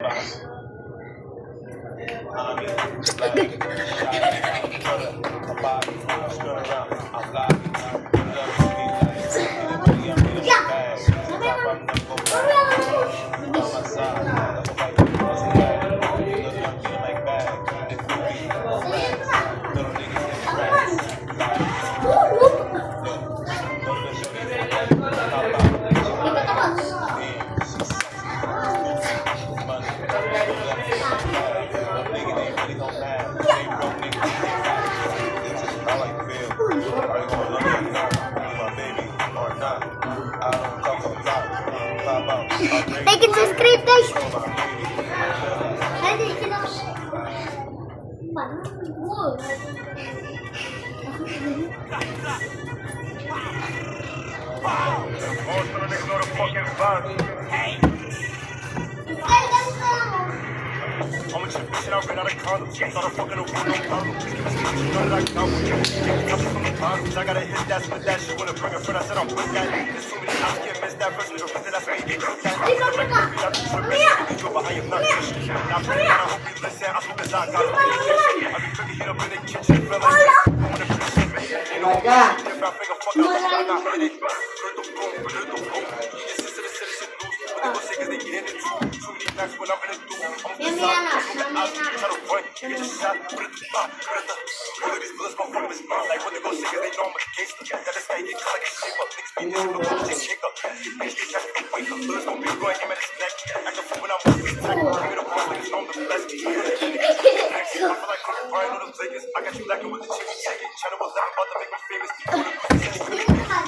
Like and subscribe, guys. I'm a chip shit, I ran out of condoms. Started fucking up with no problem. Just give me some shit, none of that count. Touch from the bottoms. I gotta hit that, split that shit. When I bring a friend, I said I'm with that. There's too many times can't miss that person. The reason that's why you get cooked that. I am not fish. Now, pretty, I hope you listen. I smoke a Zon, got a kitchen. I be pretty hit up in the kitchen. Feel like I wanna be shit, man. You know, if I figure fuck up, I'm not with it. They get it too many times when I'm in the do. I'm try to run, get your shot, put it to pop, put it to all of these bullets gon' fuck up his mind. Like when they go sick, they know I'm a case. That this guy get cut like a shape up. Niggas be this, no coach, they kick up. Bitch, get trash, they wake up. Bullets gon' be going, aim at his neck. I can fool when I'm with this attack. Give me the ball, niggas know I'm the best. I feel like Kobe Bryant on the Lakers. I got you lacking with the chicken chicken. Channel was like about to make me famous.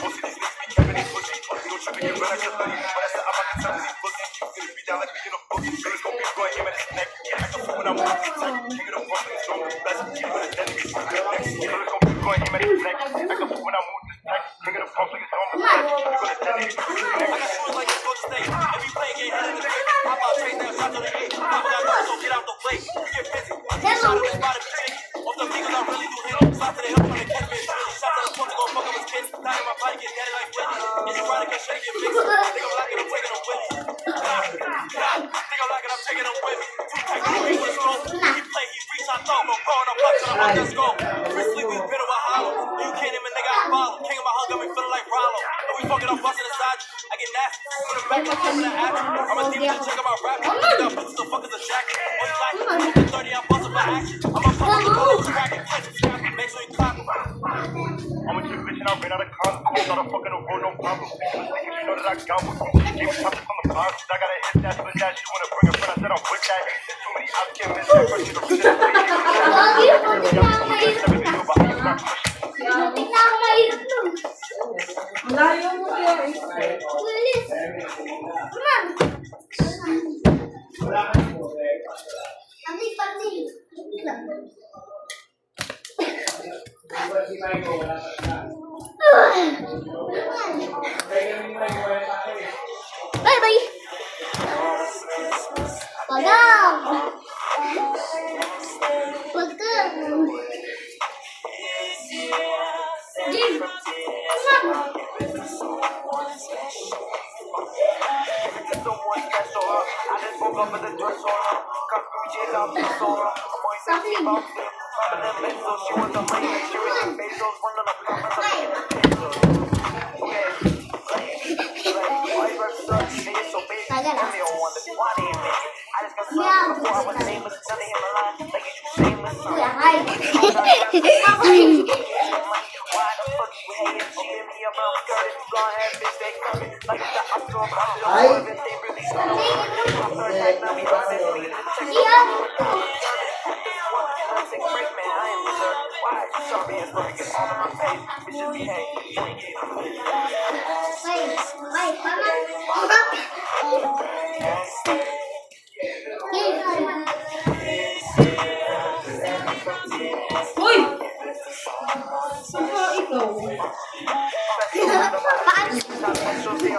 Most of these niggas be capping, they pushing. You don't trip and get rid of your buddy. But I said I'm not the time to see pussy. Down like we in a book, it's gon' be going him at his neck. I can fool when I'm with this attack. King of the ball, niggas know I'm the best. But then niggas gon' be going him at his neck. I can fool when I'm with this attack. King of the ball, niggas know I'm the best. But then niggas gon' be going him at his neck. Like it's Golden State. Every play get head in the face. Pop out, chase down, shots on the eight. Pop got guns, so get out the way. We get busy. Get shot of the spot of the chick. Off the niggas, I really do hit. Slap to the hill when they catch me. Shots at the point to go fuck up his kids. Die in my body, get daddy like Whitney. Get you right, get shake, get mixed. Think I'm lacking, I'm taking them with me. Think I'm lacking, I'm taking them with me. Too tight, he was strong. He play, he reach, I throw. No ball, no punch, and I'm like, let's go. Recently, we been over hollow. You can't even nigga, I follow. King of my hug, got me feeling like Rollo. And we fucking up, busting inside you. I get nasty. Put it back, I'm coming to action. I'm a demon to check out my rap. Got boots, the fuck is a jacket. When you like, I'm 30, I'm busting for action. I'm a fucking bullet, crack it, catch it, snap it, make sure you clap it. I'm a chick bitch and I ran out of condoms. Started fucking a road, no problem. You know that I got with you. Gave me something from the box. I gotta hit that, split that shit. When I bring a friend, I said I'm with that. There's too many options, can't miss that. First, you don't see that. Malayo mo yun. Bye-bye. Pagam. Jim.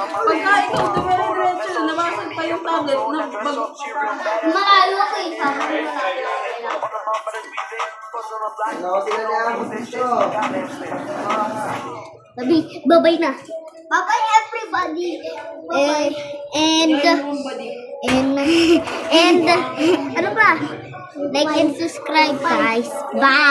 Pagka ikaw dumire-diretso, nabasag pa yung tablet na bago pa. Malayo ako eh. Bye-bye na. Bye-bye everybody. And Bye, buddy. And ano ba? Like and subscribe, guys. Bye!